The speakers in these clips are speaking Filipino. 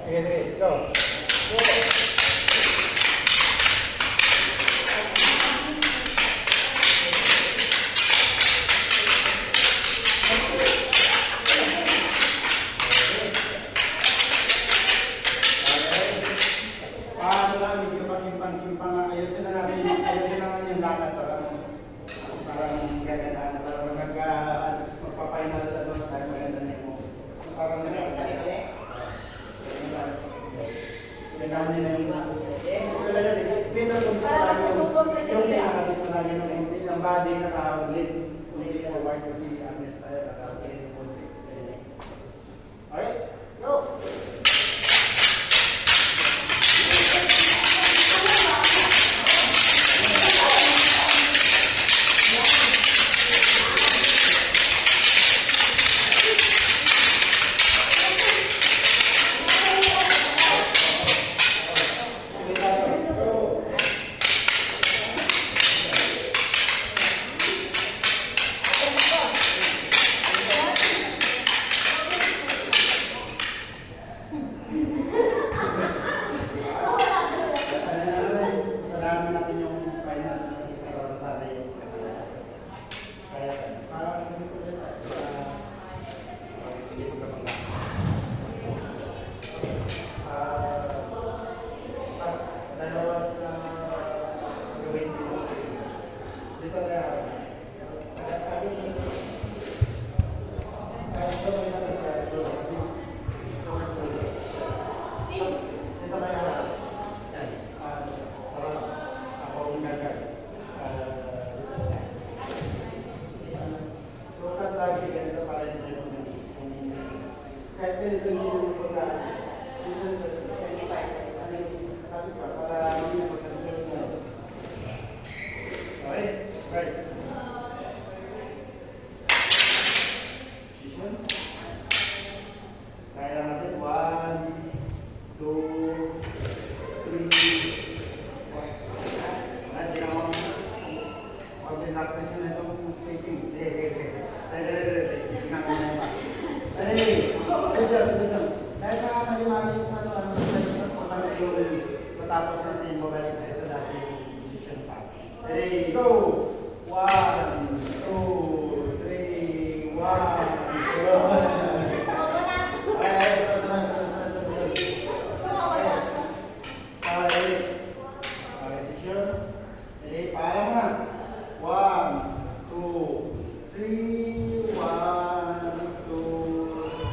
Sige, go. Paano lang, medyo patimpang-timpang na ayusin na natin yung lakad para gagandaan, para magpapahinal na doon tayo maganda na yung parang gagandaan na yung yung body nakaulit ulit forward kasi Agnes tayo nakaulit konti. Okay, go! Matapos natin mabalik tayo sa dating position pa. Ready, go! 1, 2, 3, 1, go! Ready, go! 1, 2, 3, 1, 2,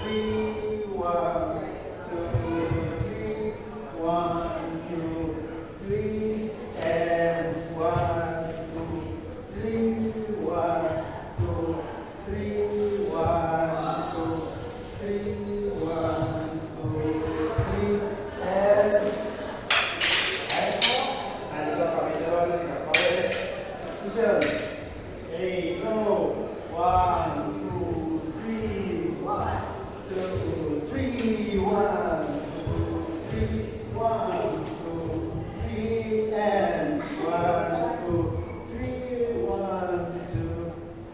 3, 1, 2, 3, 1, 2, 3, and 1, 2, 3, 1, 2,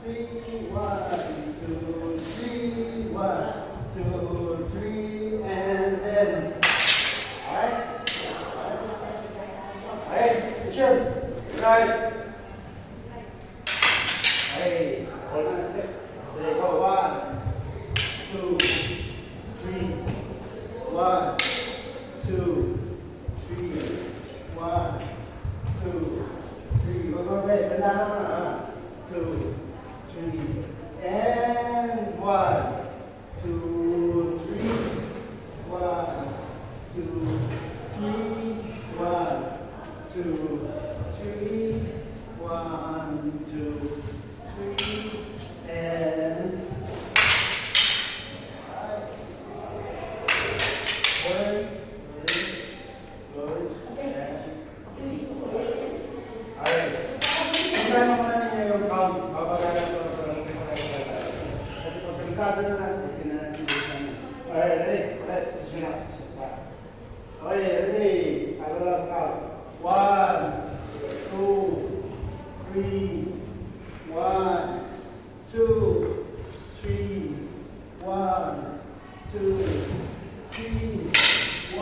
3, 1, 2, 3, 1, 2, 3, and then. Alright? Alright, position. Right. Hey, hold on a sec. There you go. 1, 2, 3. 1, 2, 3. 1, 2, 3. Go, wait. Banana na. 2, 3. And 1, 2, 3. 1, 2, 3. 1, 2, 3. 1, 2, 3, and one, close, alright. Sundaan mo na ninyo yung count. Babagalan ko kasi pag pinsado na natin, hindi na natin bilisan. Alright, ready? Alright, position up. Okay, ready? I will last count. 1, 2, 3, 1, 2, 3, 1, 2, 3, 1,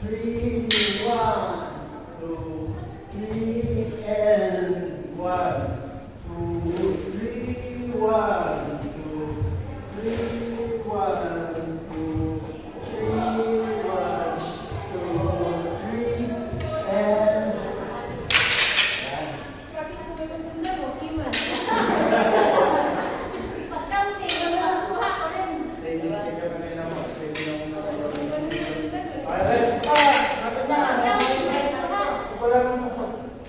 three, one, two, three, and one, two, three, one, two, three, one, two, three, one, two, three, and yan. Kapit ko may pasundan mo, Iman. Pag-counting, nakuha ko rin. Same mistake ka kanina mo. Same yung Alright, napit na. Pag-counting, may isa. Wala nang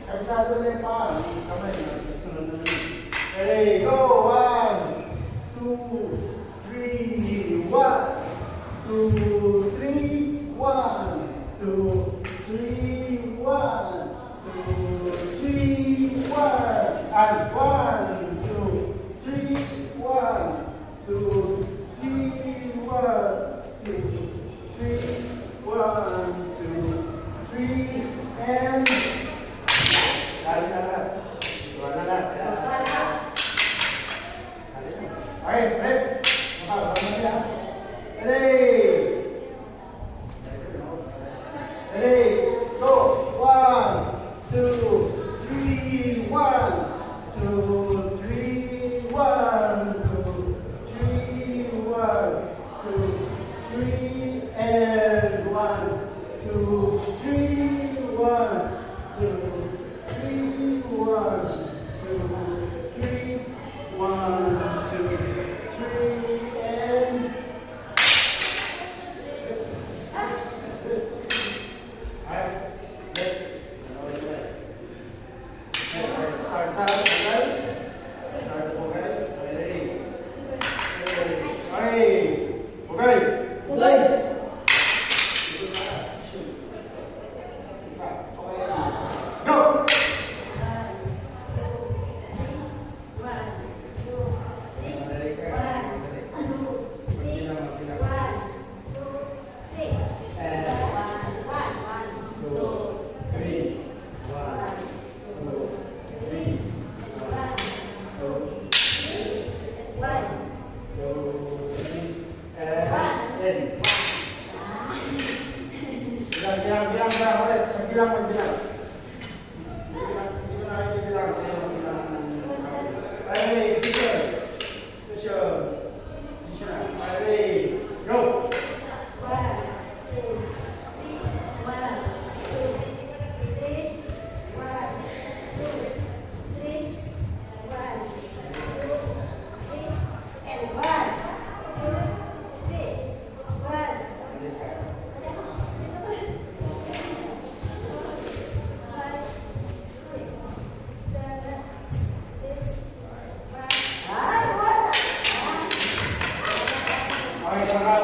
kabisado na yung paa. Kamay, sunod na yun. Ready, go! One, two, three, one, two, three, one, two, three, one, two, three, one, and one, two, three, one, two, three, one, two, three, one, two, three, and dali na lahat. Iwan na lahat. Okay, ready? Makakaroon na yan. Ready? Ready? Go!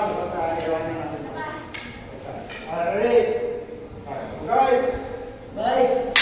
bukas sa iwanan natin. Ready? Okay. Bye!